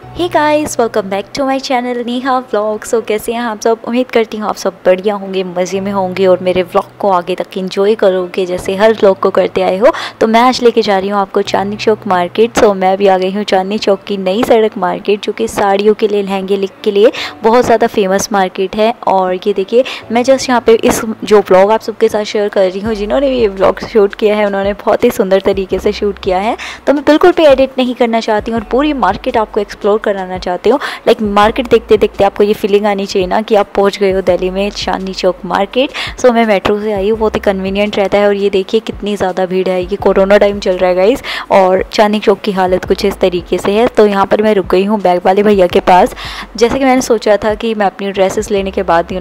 Hey guys, welcome back to my channel Neha vlog. So कैसे हैं आप सब? उम्मीद करती हूँ आप सब बढ़िया होंगे, मज़े में होंगे और मेरे व्लॉग को आगे तक एंजॉय करोगे जैसे हर व्लॉग को करते आए हो। तो मैं आज लेके जा रही हूँ आपको चांदनी चौक मार्केट। सो मैं भी आ गई हूँ चांदनी चौक की नई सड़क मार्केट, जो कि साड़ियों के लिए, लहंगे के लिए बहुत ज़्यादा फेमस मार्केट है। और ये देखिए, मैं जस्ट यहाँ पे इस जो व्लॉग आप सबके साथ शेयर कर रही हूँ, जिन्होंने भी ये व्लॉग शूट किया है उन्होंने बहुत ही सुंदर तरीके से शूट किया है। तो मैं बिल्कुल भी एडिट नहीं करना चाहती हूँ और पूरी मार्केट आपको एक्सप्लोर कराना चाहती हूँ। लाइक मार्केट देखते देखते आपको ये फीलिंग आनी चाहिए ना कि आप पहुँच गए हो दिल्ली में चांदनी चौक मार्केट। सो मैं मेट्रो से आई हूँ, बहुत ही कन्वीनियंट रहता है। और ये देखिए कितनी ज़्यादा भीड़ है, ये कोरोना टाइम चल रहा है गाइस, और चांदनी चौक की हालत कुछ इस तरीके से है। तो यहाँ पर मैं रुक गई हूँ बैग वाले भैया के पास। जैसे कि मैंने सोचा था कि मैं अपनी ड्रेसेस लेने के बाद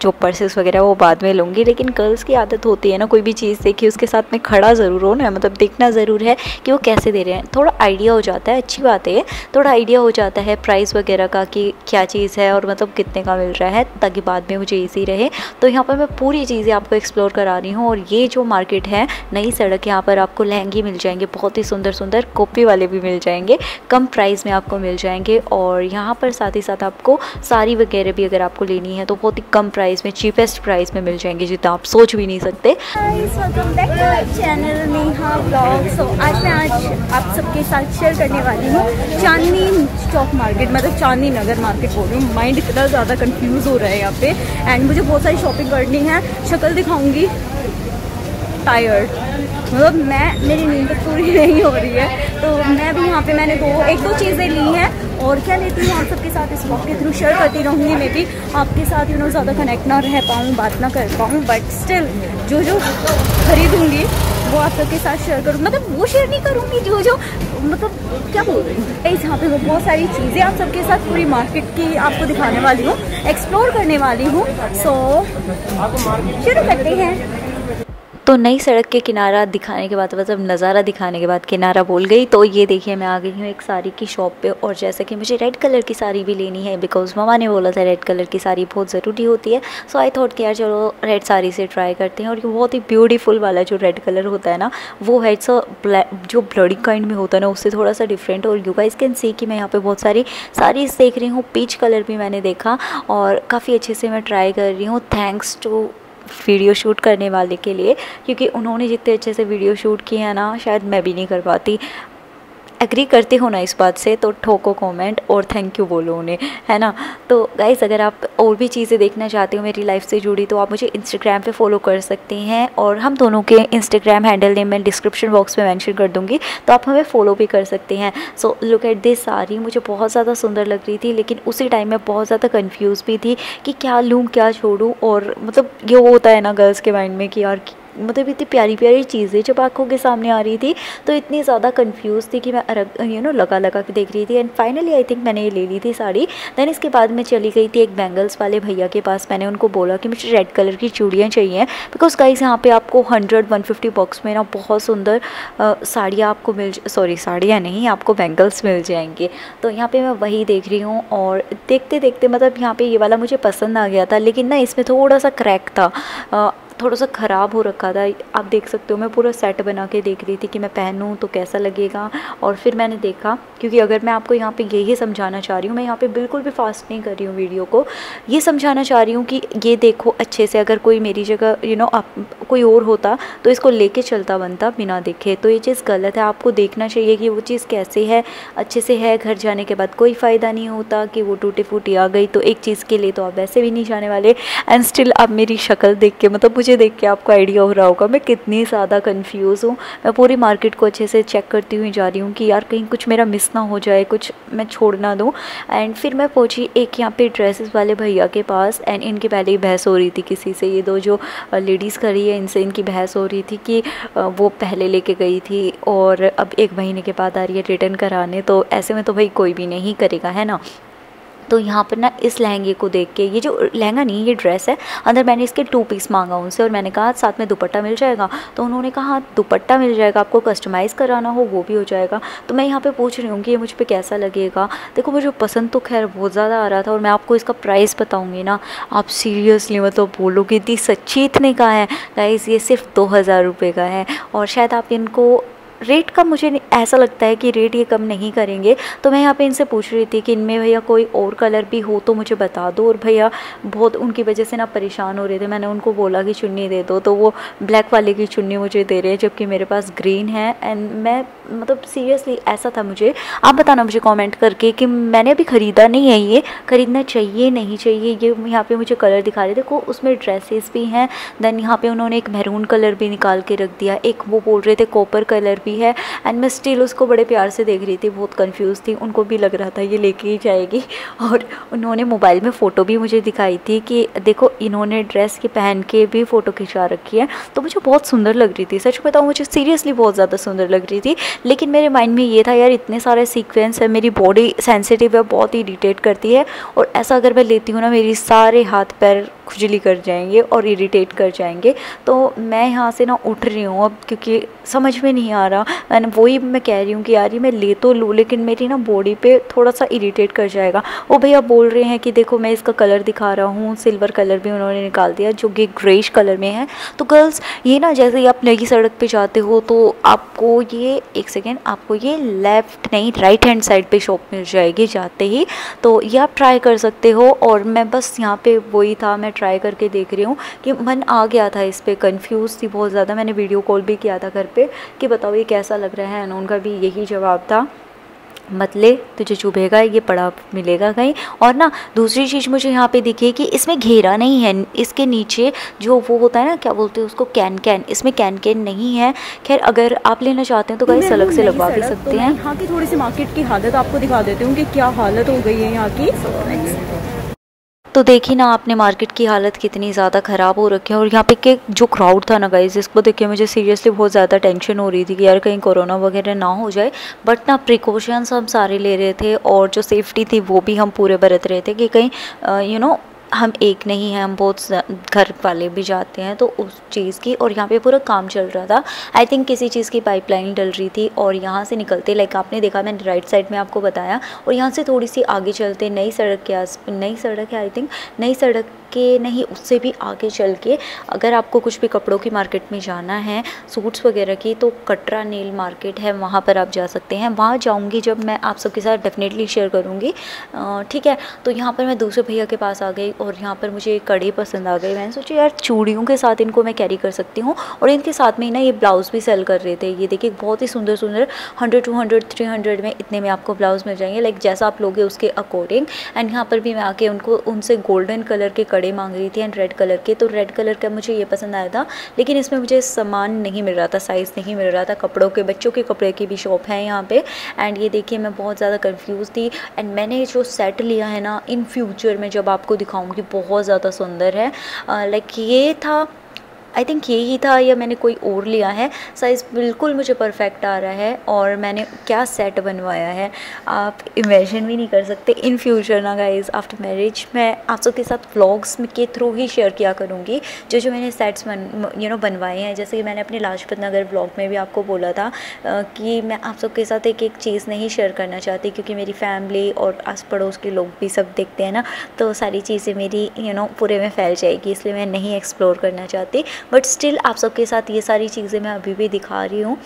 जो पर्सेस वगैरह वो बाद में लूँगी, लेकिन गर्ल्स की आदत होती है ना, कोई भी चीज़ देखी उसके साथ में खड़ा ज़रूर हो ना, मतलब देखना ज़रूर है कि वो कैसे दे रहे हैं। थोड़ा आइडिया हो जाता है, अच्छी बात है, थोड़ा आइडिया हो जाता है प्राइस वगैरह का कि क्या चीज़ है और मतलब कितने का मिल रहा है, ताकि बाद में मुझे ईजी रहे। तो यहाँ पर मैं पूरी चीज़ें आपको एक्सप्लोर करा रही हूँ। और ये जो मार्केट है नई सड़क, यहाँ पर आपको लहंगे मिल जाएंगे, बहुत ही सुंदर सुंदर कॉपी वाले भी मिल जाएंगे, कम प्राइस में आपको मिल जाएंगे। और यहाँ पर साथ ही साथ आपको साड़ी वगैरह भी अगर आपको लेनी है तो बहुत ही कम प्राइस में, चीपेस्ट प्राइस में मिल जाएंगे, जितना आप सोच भी नहीं सकते। Welcome back to my channel Neha vlog. So आज मैं आप सबके साथ शेयर करने वाली हूँ चांदनी चौक मार्केट, मतलब चांदनी नगर मार्केट बोल रही हूँ। माइंड इतना ज़्यादा कंफ्यूज हो रहा है यहाँ पे, एंड मुझे बहुत सारी शॉपिंग करनी है। शक्ल दिखाऊंगी टायर्ड, मतलब मेरी नींद तो पूरी नहीं हो रही है। तो मैं भी यहाँ पे मैंने एक दो चीज़ें ली हैं, और क्या लेती हूँ आप सबके साथ इस वक्त के थ्रू शेयर करती रहूँगी। मैं भी आपके साथ ज़्यादा कनेक्ट ना रह पाऊँ, बात ना कर पाऊँ, बट स्टिल जो खरीदूँगी वो आप सबके साथ शेयर करूँ। मतलब वो शेयर नहीं करूँगी जो मतलब क्या बोल रही हूँ, यहाँ पे मैं बहुत सारी चीज़ें आप सबके साथ पूरी मार्केट की आपको दिखाने वाली हूँ, एक्सप्लोर करने वाली हूँ। सो शुरू करते हैं। तो नई सड़क के किनारा दिखाने के बाद, मतलब नज़ारा दिखाने के बाद किनारा बोल गई। तो ये देखिए मैं आ गई हूँ एक साड़ी की शॉप पे, और जैसे कि मुझे रेड कलर की साड़ी भी लेनी है, बिकॉज मम्मा ने बोला था रेड कलर की साड़ी बहुत ज़रूरी होती है। सो आई थॉट कि यार चलो रेड साड़ी से ट्राई करते हैं। और ये बहुत ही ब्यूटीफुल वाला जो रेड कलर होता है ना, वो है इट्स जो ब्लडी काइंड में होता है ना, उससे थोड़ा सा डिफरेंट। और यू गाइस कैन सी कि मैं यहाँ पर बहुत सारी साड़ीज़ देख रही हूँ। पीच कलर भी मैंने देखा और काफ़ी अच्छे से मैं ट्राई कर रही हूँ, थैंक्स टू वीडियो शूट करने वाले के लिए, क्योंकि उन्होंने जितने अच्छे से वीडियो शूट किए हैं ना, शायद मैं भी नहीं कर पाती। एग्री करते हो ना इस बात से तो ठोको कमेंट और थैंक यू बोलो उन्हें, है ना। तो गाइस, अगर आप और भी चीज़ें देखना चाहते हो मेरी लाइफ से जुड़ी, तो आप मुझे इंस्टाग्राम पे फॉलो कर सकते हैं, और हम दोनों के इंस्टाग्राम हैंडल नेम मैं डिस्क्रिप्शन बॉक्स में मेंशन कर दूँगी, तो आप हमें फॉलो भी कर सकते हैं। So look at this sari, मुझे बहुत ज़्यादा सुंदर लग रही थी, लेकिन उसी टाइम में बहुत ज़्यादा कन्फ्यूज़ भी थी कि क्या लूँ क्या छोड़ूँ। और मतलब ये होता है ना गर्ल्स के माइंड में कि यार मतलब इतनी प्यारी प्यारी चीज़ें जब आँखों के सामने आ रही थी, तो इतनी ज़्यादा कंफ्यूज थी कि मैं लगा के देख रही थी। एंड फाइनली आई थिंक मैंने ये ले ली थी साड़ी। देन इसके बाद मैं चली गई थी एक बैंगल्स वाले भैया के पास। मैंने उनको बोला कि मुझे रेड कलर की चूड़ियाँ चाहिए, बिकॉज गाइस यहाँ पे आपको 100-150 बॉक्स में ना बहुत सुंदर साड़ियाँ आपको साड़ियाँ नहीं, आपको बैंगल्स मिल जाएंगे। तो यहाँ पर मैं वही देख रही हूँ, और देखते देखते मतलब यहाँ पर ये वाला मुझे पसंद आ गया था, लेकिन ना इसमें थोड़ा सा क्रैक था, थोड़ा सा ख़राब हो रखा था। आप देख सकते हो, मैं पूरा सेट बना के देख रही थी कि मैं पहनूं तो कैसा लगेगा। और फिर मैंने देखा, क्योंकि अगर मैं आपको यहाँ पे यही समझाना चाह रही हूँ, मैं यहाँ पे बिल्कुल भी फास्ट नहीं कर रही हूँ वीडियो को, ये समझाना चाह रही हूँ कि ये देखो अच्छे से। अगर कोई मेरी जगह कोई और होता तो इसको लेके चलता बनता बिना देखे, तो ये चीज़ गलत है। आपको देखना चाहिए कि वो चीज़ कैसे है, अच्छे से है। घर जाने के बाद कोई फ़ायदा नहीं होता कि वो टूटी फूटी आ गई, तो एक चीज़ के लिए तो आप वैसे भी नहीं जाने वाले। एंड स्टिल आप मेरी शक्ल देख के, मतलब मुझे देख के आपको आइडिया हो रहा होगा मैं कितनी ज़्यादा कंफ्यूज हूँ। मैं पूरी मार्केट को अच्छे से चेक करती हुई जा रही हूँ कि यार कहीं कुछ मेरा मिस ना हो जाए, कुछ मैं छोड़ ना दूँ। एंड फिर मैं पहुँची एक यहाँ पे ड्रेसेस वाले भैया के पास, एंड इनके पहले ही बहस हो रही थी किसी से। ये दो जो लेडीज़ खड़ी है, इनसे इनकी बहस हो रही थी कि वो पहले लेके गई थी और अब 1 महीने के बाद आ रही है रिटर्न कराने, तो ऐसे में तो भाई कोई भी नहीं करेगा, है ना। तो यहाँ पर ना इस लहंगे को देख के, ये जो लहंगा नहीं ये ड्रेस है, अंदर मैंने इसके 2 पीस मांगा उनसे, और मैंने कहा साथ में दुपट्टा मिल जाएगा। तो उन्होंने कहा हाँ दुपट्टा मिल जाएगा, आपको कस्टमाइज़ कराना हो वो भी हो जाएगा। तो मैं यहाँ पे पूछ रही हूँ कि ये मुझ पे कैसा लगेगा। देखो मुझे पसंद तो खैर बहुत ज़्यादा आ रहा था, और मैं आपको इसका प्राइस बताऊँगी ना, आप सीरियसली मतलब बोलोगे इतनी सच्ची इतने का है गाइस। ये सिर्फ 2000 रुपये का है, और शायद आप इनको रेट का मुझे ऐसा लगता है कि रेट ये कम नहीं करेंगे। तो मैं यहाँ पे इनसे पूछ रही थी कि इनमें भैया कोई और कलर भी हो तो मुझे बता दो, और भैया बहुत उनकी वजह से ना परेशान हो रहे थे। मैंने उनको बोला कि चुन्नी दे दो, तो वो ब्लैक वाले की चुन्नी मुझे दे रहे हैं, जबकि मेरे पास ग्रीन है। एंड मैं मतलब सीरियसली ऐसा था मुझे, आप बताना मुझे कमेंट करके कि मैंने अभी ख़रीदा नहीं है, ये ख़रीदना चाहिए नहीं चाहिए। ये यहाँ पे मुझे कलर दिखा रहे थे, देखो उसमें ड्रेसेस भी हैं, देन यहाँ पे उन्होंने एक मैरून कलर भी निकाल के रख दिया, एक वो बोल रहे थे कॉपर कलर भी है। एंड मैं स्टिल उसको बड़े प्यार से देख रही थी, बहुत कंफ्यूज थी, उनको भी लग रहा था ये लेके ही जाएगी। और उन्होंने मोबाइल में फ़ोटो भी मुझे दिखाई थी कि देखो इन्होंने ड्रेस के पहन के भी फ़ोटो खिंचा रखी है, तो मुझे बहुत सुंदर लग रही थी। सच बताऊँ मुझे सीरियसली बहुत ज़्यादा सुंदर लग रही थी। लेकिन मेरे माइंड में ये था यार इतने सारे सीक्वेंस है, मेरी बॉडी सेंसिटिव है, बहुत इरिटेट करती है, और ऐसा अगर मैं लेती हूँ ना मेरी सारे हाथ पैर खुजली कर जाएंगे और इरिटेट कर जाएंगे। तो मैं यहाँ से ना उठ रही हूँ अब, क्योंकि समझ में नहीं आ रहा। मैंने वही मैं कह रही हूँ कि यार ये मैं ले तो लूँ, लेकिन मेरी ना बॉडी पे थोड़ा सा इरिटेट कर जाएगा। वो भैया बोल रहे हैं कि देखो मैं इसका कलर दिखा रहा हूँ, सिल्वर कलर भी उन्होंने निकाल दिया जो कि ग्रेश कलर में है। तो गर्ल्स ये ना जैसे ही आप नई सड़क पे जाते हो तो आपको ये एक सेकेंड, आपको ये लेफ़्ट नहीं राइट हैंड साइड पे शॉप मिल जाएगी जाते ही, तो ये आप ट्राई कर सकते हो। और मैं बस यहाँ पे वही था, मैं ट्राई करके देख रही हूँ कि मन आ गया था इस पर, कंफ्यूज थी बहुत ज़्यादा। मैंने वीडियो कॉल भी किया था घर पे कि बताओ ये कैसा लग रहा है, और उनका भी यही जवाब था, मत ले, तुझे चुभेगा, ये पड़ा मिलेगा कहीं। और ना दूसरी चीज़ मुझे यहाँ पे दिखी कि इसमें घेरा नहीं है, इसके नीचे जो वो होता है ना क्या बोलते हैं उसको, कैन, इसमें कैन नहीं है। खैर अगर आप लेना चाहते हैं तो गाइस अलग से लगवा भी सकते हैं। यहाँ की थोड़ी सी मार्केट की हालत आपको दिखा देती हूँ कि क्या हालत हो गई है यहाँ की। तो देखिए ना आपने मार्केट की हालत कितनी ज़्यादा ख़राब हो रखी है। और यहाँ पे के जो क्राउड था ना गाइस, इसको देख के मुझे सीरियसली बहुत ज़्यादा टेंशन हो रही थी कि यार कहीं कोरोना वगैरह ना हो जाए। बट ना प्रिकॉशंस हम सारे ले रहे थे, और जो सेफ्टी थी वो भी हम पूरे बरत रहे थे कि कहीं हम एक नहीं हैं, हम बहुत घर वाले भी जाते हैं, तो उस चीज़ की। और यहाँ पे पूरा काम चल रहा था, आई थिंक किसी चीज़ की पाइपलाइन डल रही थी। और यहाँ से निकलते लाइक आपने देखा, मैंने राइट साइड में आपको बताया, और यहाँ से थोड़ी सी आगे चलते नई सड़क के नई सड़क है आई थिंक, नई सड़क के नहीं उससे भी आगे चल के अगर आपको कुछ भी कपड़ों की मार्केट में जाना है, सूट्स वगैरह की, तो कटरा नील मार्केट है, वहाँ पर आप जा सकते हैं। वहाँ जाऊँगी जब मैं आप सबके साथ डेफिनेटली शेयर करूँगी, ठीक है। तो यहाँ पर मैं दूसरे भैया के पास आ गई, और यहाँ पर मुझे कड़ी पसंद आ गई। मैंने सोचा यार चूड़ियों के साथ इनको मैं कैरी कर सकती हूँ, और इनके साथ में ही ना ये ब्लाउज़ भी सेल कर रहे थे। ये देखिए बहुत ही सुंदर 100, 200, 300 में इतने में आपको ब्लाउज़ मिल जाएंगे, लाइक जैसा आप लोगे उसके अकॉर्डिंग। एंड यहाँ पर भी मैं आके उनसे गोल्डन कलर के कड़े मांग रही थी एंड रेड कलर के, तो रेड कलर का मुझे ये पसंद आया था, लेकिन इसमें मुझे सामान नहीं मिल रहा था, साइज़ नहीं मिल रहा था। कपड़ों के, बच्चों के कपड़े की भी शॉप है यहाँ पे। एंड ये देखिए मैं बहुत ज़्यादा कंफ्यूज थी। एंड मैंने जो सेट लिया है ना, इन फ्यूचर में जब आपको दिखाऊंगी बहुत ज़्यादा सुंदर है। लाइक ये था, आई थिंक यही था, या मैंने कोई और लिया है। साइज़ बिल्कुल मुझे परफेक्ट आ रहा है, और मैंने क्या सेट बनवाया है आप इमेजिन भी नहीं कर सकते। इन फ्यूचर ना गाइज आफ्टर मैरिज मैं आप सबके साथ व्लॉग्स के थ्रू ही शेयर किया करूँगी जो मैंने सेट्स बनवाए हैं। जैसे कि मैंने अपने लाजपत नगर व्लॉग में भी आपको बोला था कि मैं आप सबके साथ एक एक चीज़ नहीं शेयर करना चाहती, क्योंकि मेरी फैमिली और आस पड़ोस के लोग भी सब देखते हैं ना, तो सारी चीज़ें मेरी पूरे में फैल जाएगी, इसलिए मैं नहीं एक्सप्लोर करना चाहती। बट स्टिल आप सबके साथ ये सारी चीज़ें मैं अभी भी दिखा रही हूँ,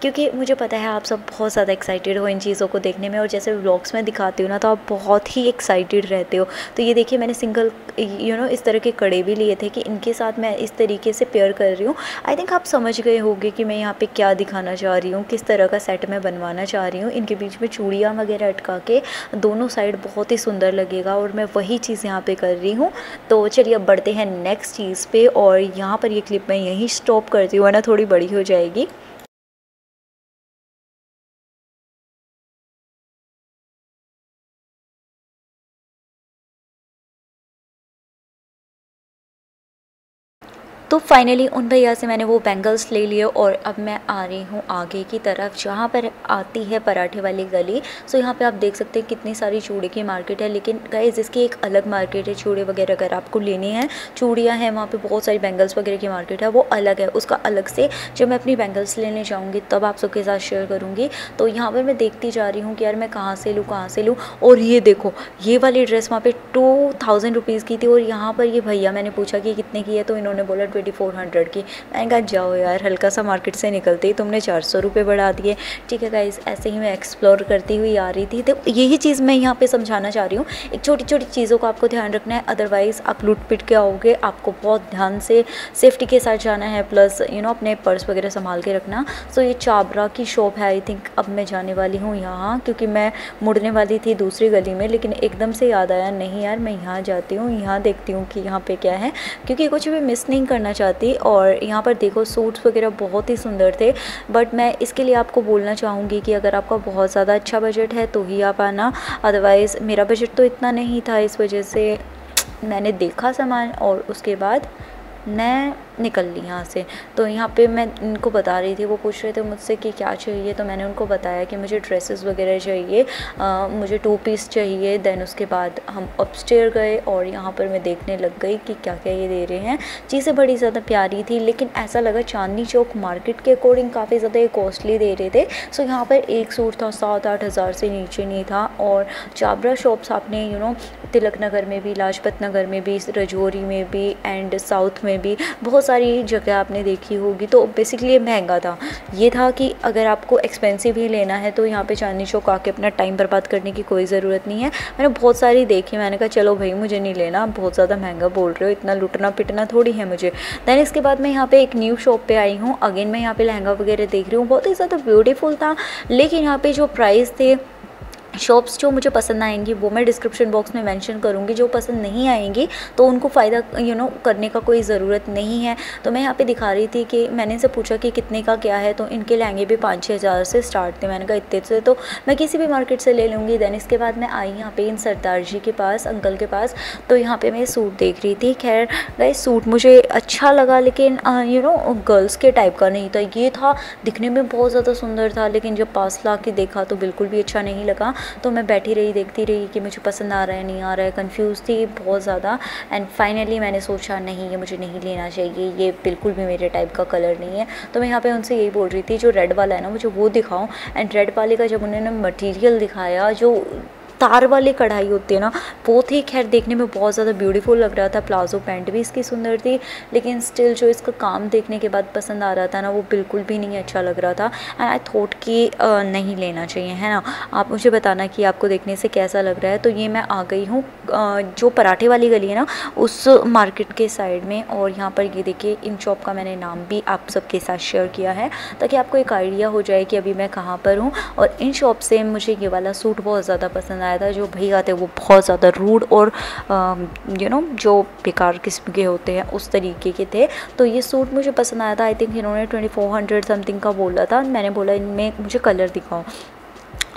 क्योंकि मुझे पता है आप सब बहुत ज़्यादा एक्साइटेड हो इन चीज़ों को देखने में, और जैसे व्लॉग्स में दिखाती हूँ ना तो आप बहुत ही एक्साइटेड रहते हो। तो ये देखिए मैंने सिंगल इस तरह के कड़े भी लिए थे कि इनके साथ मैं इस तरीके से पेयर कर रही हूँ। आई थिंक आप समझ गए होंगे कि मैं यहाँ पे क्या दिखाना चाह रही हूँ, किस तरह का सेट मैं बनवाना चाह रही हूँ। इनके बीच में चूड़ियाँ वगैरह अटका के दोनों साइड बहुत ही सुंदर लगेगा, और मैं वही चीज़ यहाँ पर कर रही हूँ। तो चलिए अब बढ़ते हैं नेक्स्ट चीज़ पर, और यहाँ पर ये क्लिप मैं यहीं स्टॉप करती हूँ वरना थोड़ी बड़ी हो जाएगी। तो फाइनली उन भैया से मैंने वो बैंगल्स ले लिए, और अब मैं आ रही हूँ आगे की तरफ जहाँ पर आती है पराठे वाली गली। सो यहाँ पे आप देख सकते हैं कितनी सारी चूड़े की मार्केट है, लेकिन गाइस इसकी एक अलग मार्केट है। चूड़े वगैरह अगर आपको लेनी है, चूड़ियाँ हैं वहाँ पे, बहुत सारी बैंगल्स वगैरह की मार्केट है, वो अलग है, उसका अलग से जब मैं अपनी बैंगल्स लेने जाऊँगी तब आप सबके साथ शेयर करूँगी। तो यहाँ पर मैं देखती जा रही हूँ कि यार मैं कहाँ से लूँ। और ये देखो ये वाली ड्रेस वहाँ पर 2000 रुपीज़ की थी, और यहाँ पर ये भैया मैंने पूछा कि कितने की है, तो इन्होंने बोला 2400 की। मैंने कहा जाओ यार, हल्का सा मार्केट से निकलते ही तुमने 400 रुपये बढ़ा दिए। ठीक है गाइस, ऐसे ही मैं एक्सप्लोर करती हुई आ रही थी। तो यही चीज़ मैं यहाँ पे समझाना चाह रही हूँ, एक छोटी छोटी चीज़ों का आपको ध्यान रखना है, अदरवाइज़ आप लूट पिट के आओगे। आपको बहुत ध्यान से सेफ्टी के साथ जाना है, प्लस अपने पर्स वगैरह संभाल के रखना। सो ये चाबरा की शॉप है। आई थिंक अब मैं जाने वाली हूँ यहाँ, क्योंकि मैं मुड़ने वाली थी दूसरी गली में, लेकिन एकदम से याद आया नहीं यार मैं यहाँ जाती हूँ, यहाँ देखती हूँ कि यहाँ पे क्या है, क्योंकि कुछ भी मिस नहीं करना चाहती। और यहाँ पर देखो सूट्स वगैरह बहुत ही सुंदर थे, बट मैं इसके लिए आपको बोलना चाहूँगी कि अगर आपका बहुत ज़्यादा अच्छा बजट है तो ही आप आना, अदरवाइज़ मेरा बजट तो इतना नहीं था, इस वजह से मैंने देखा सामान और उसके बाद मैं निकल ली यहाँ से। तो यहाँ पे मैं इनको बता रही थी, वो पूछ रहे थे मुझसे कि क्या चाहिए, तो मैंने उनको बताया कि मुझे ड्रेसेस वगैरह चाहिए, मुझे 2 पीस चाहिए। देन उसके बाद हम अपस्टेयर गए और यहाँ पर मैं देखने लग गई कि क्या क्या ये दे रहे हैं। चीज़ें बड़ी ज़्यादा प्यारी थी, लेकिन ऐसा लगा चांदनी चौक मार्केट के अकॉर्डिंग काफ़ी ज़्यादा ये कॉस्टली दे रहे थे। सो यहाँ पर एक सूट था 7-8 हज़ार से नीचे नहीं था। और चाबरा शॉप्स आपने तिलक नगर में भी, लाजपत नगर में भी, रजौरी में भी एंड साउथ में भी बहुत सारी जगह आपने देखी होगी। तो बेसिकली ये महंगा था। ये था कि अगर आपको एक्सपेंसिव ही लेना है तो यहाँ पे चांदनी चौक आके अपना टाइम बर्बाद करने की कोई ज़रूरत नहीं है। मैंने बहुत सारी देखी, मैंने कहा चलो भाई मुझे नहीं लेना, बहुत ज़्यादा महंगा बोल रहे हो, इतना लुटना पिटना थोड़ी है मुझे। दैन इसके बाद मैं यहाँ पे एक न्यू शॉप पे आई हूँ। अगेन मैं यहाँ पे लहंगा वगैरह देख रही हूँ, बहुत ही ज़्यादा ब्यूटीफुल था, लेकिन यहाँ पे जो प्राइस थे, शॉप्स जो मुझे पसंद आएंगी वो मैं डिस्क्रिप्शन बॉक्स में मेंशन करूँगी, जो पसंद नहीं आएंगी तो उनको फ़ायदा करने का कोई ज़रूरत नहीं है। तो मैं यहाँ पे दिखा रही थी कि मैंने इनसे पूछा कि कितने का क्या है, तो इनके लहंगे भी 5-6 हज़ार से स्टार्ट थे। मैंने कहा इतने से तो मैं किसी भी मार्केट से ले लूँगी। दैन इसके बाद मैं आई यहाँ पे इन सरदार जी के पास, अंकल के पास। तो यहाँ पर मैं सूट देख रही थी। खैर गाइस सूट मुझे अच्छा लगा, लेकिन गर्ल्स के टाइप का नहीं था। ये था दिखने में बहुत ज़्यादा सुंदर था, लेकिन जब पास ला के देखा तो बिल्कुल भी अच्छा नहीं लगा। तो मैं बैठी रही, देखती रही कि मुझे पसंद आ रहा है नहीं आ रहा है, कंफ्यूज थी बहुत ज़्यादा। एंड फाइनली मैंने सोचा नहीं, ये मुझे नहीं लेना चाहिए, ये बिल्कुल भी मेरे टाइप का कलर नहीं है। तो मैं यहाँ पे उनसे यही बोल रही थी जो रेड वाला है ना मुझे वो दिखाओ। एंड रेड वाले का जब उन्होंने मटेरियल दिखाया, जो तार वाली कढ़ाई होती है ना, वो थी। खैर देखने में बहुत ज़्यादा ब्यूटीफुल लग रहा था, प्लाजो पैंट भी इसकी सुंदर थी, लेकिन स्टिल जो इसका काम देखने के बाद पसंद आ रहा था ना, वो बिल्कुल भी नहीं अच्छा लग रहा था। एंड आई थॉट कि नहीं लेना चाहिए, है ना। आप मुझे बताना कि आपको देखने से कैसा लग रहा है। तो ये मैं आ गई हूँ जो पराठे वाली गली है ना, उस मार्केट के साइड में। और यहाँ पर ये देखिए, इन शॉप का मैंने नाम भी आप सबके साथ शेयर किया है ताकि आपको एक आइडिया हो जाए कि अभी मैं कहाँ पर हूँ। और इन शॉप से मुझे ये वाला सूट बहुत ज़्यादा पसंद आया था। जो भैया थे वो बहुत ज़्यादा रूड और जो बेकार किस्म के होते हैं उस तरीके के थे। तो ये सूट मुझे पसंद आया था। आई थिंक इन्होंने 2400 समथिंग का बोला था। मैंने बोला इनमें मुझे कलर दिखाओ।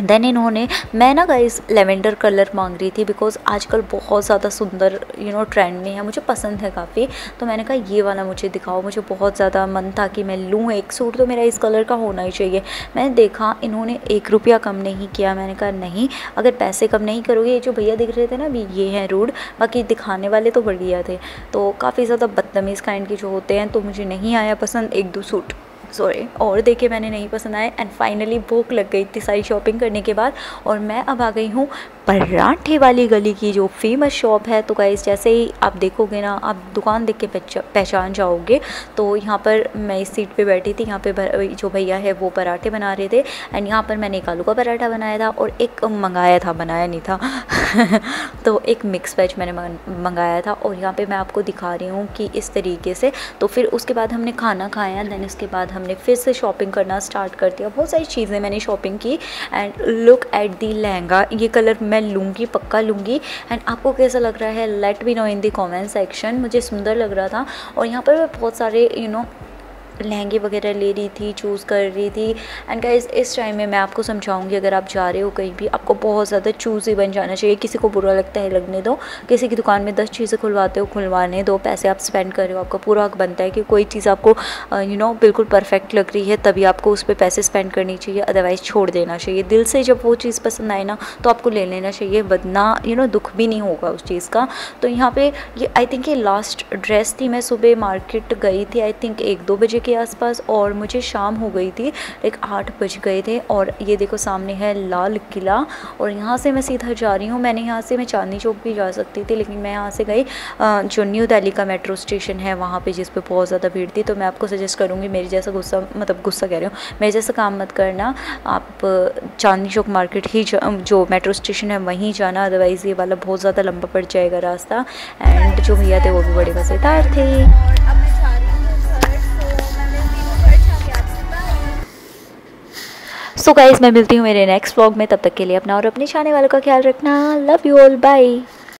देन इन्होंने, मैं ना गाइस लेवेंडर कलर मांग रही थी, बिकॉज आजकल बहुत ज़्यादा सुंदर ट्रेंड में है, मुझे पसंद है काफ़ी। तो मैंने कहा ये वाला मुझे दिखाओ। मुझे बहुत ज़्यादा मन था कि मैं लूँ एक सूट, तो मेरा इस कलर का होना ही चाहिए। मैंने देखा इन्होंने 1 रुपया कम नहीं किया। मैंने कहा नहीं, अगर पैसे कम नहीं करोगे, ये जो भैया दिख रहे थे ना अभी, ये हैं रूड, बाकी दिखाने वाले तो बढ़िया थे। तो काफ़ी ज़्यादा बदतमीज़ काइंड के जो होते हैं, तो मुझे नहीं आया पसंद 1-2 सूट, सॉरी, और देखे मैंने नहीं पसंद आए। एंड फाइनली भूख लग गई इतनी सारी शॉपिंग करने के बाद, और मैं अब आ गई हूँ पराठे वाली गली की जो फेमस शॉप है। तो गाइस जैसे ही आप देखोगे ना, आप दुकान देख के पहचान जाओगे। तो यहाँ पर मैं इस सीट पे बैठी थी, यहाँ पे जो भैया है वो पराठे बना रहे थे। एंड यहाँ पर मैंने एक आलू का पराठा बनाया था और एक मंगाया था, बनाया नहीं था तो एक मिक्स वेज मैंने मंगाया था। और यहाँ पे मैं आपको दिखा रही हूँ कि इस तरीके से। तो फिर उसके बाद हमने खाना खाया, देन उसके बाद हमने फिर से शॉपिंग करना स्टार्ट कर दिया। बहुत सारी चीज़ें मैंने शॉपिंग की। And look at the lehenga, ये कलर मैं लूँगी, पक्का लूँगी। एंड आपको कैसा लग रहा है, लेट मी नो इन दी कमेंट सेक्शन। मुझे सुंदर लग रहा था। और यहाँ पर मैं बहुत सारे लहंगे वगैरह ले रही थी, चूज़ कर रही थी। एंड गाइस इस टाइम में मैं आपको समझाऊंगी, अगर आप जा रहे हो कहीं भी, आपको बहुत ज़्यादा चूज़ी बन जाना चाहिए। किसी को बुरा लगता है लगने दो, किसी की दुकान में 10 चीज़ें खुलवाते हो खुलवाने दो, पैसे आप स्पेंड कर रहे हो, आपका पूरा हक बनता है कि कोई चीज़ आपको बिल्कुल परफेक्ट लग रही है तभी आपको उस पर पैसे स्पेंड करनी चाहिए, अदरवाइज़ छोड़ देना चाहिए। दिल से जब वो चीज़ पसंद आए ना तो आपको ले लेना चाहिए, वरना दुख भी नहीं होगा उस चीज़ का। तो यहाँ पे ये आई थिंक ये लास्ट ड्रेस थी। मैं सुबह मार्केट गई थी आई थिंक 1-2 बजे के आसपास और मुझे शाम हो गई थी, लाइक 8 बज गए थे। और ये देखो सामने है लाल किला और यहाँ से मैं सीधा जा रही हूँ। मैंने यहाँ से मैं चांदनी चौक भी जा सकती थी, लेकिन मैं यहाँ से गई जो न्यू दिल्ली का मेट्रो स्टेशन है वहाँ पे, जिस पे बहुत ज़्यादा भीड़ थी। तो मैं आपको सजेस्ट करूँगी मेरी जैसा गुस्सा कह रही हूँ, मेरे जैसा काम मत करना, आप चांदनी चौक मार्केट ही जो मेट्रो स्टेशन है वहीं जाना, अदरवाइज़ ये वाला बहुत ज़्यादा लंबा पड़ जाएगा रास्ता। एंड जो भैया थे वो भी बड़े मज़ेदार थे। सो गाइस मैं मिलती हूँ मेरे नेक्स्ट व्लॉग में, तब तक के लिए अपना और अपने चाहने वालों का ख्याल रखना। Love you all, bye.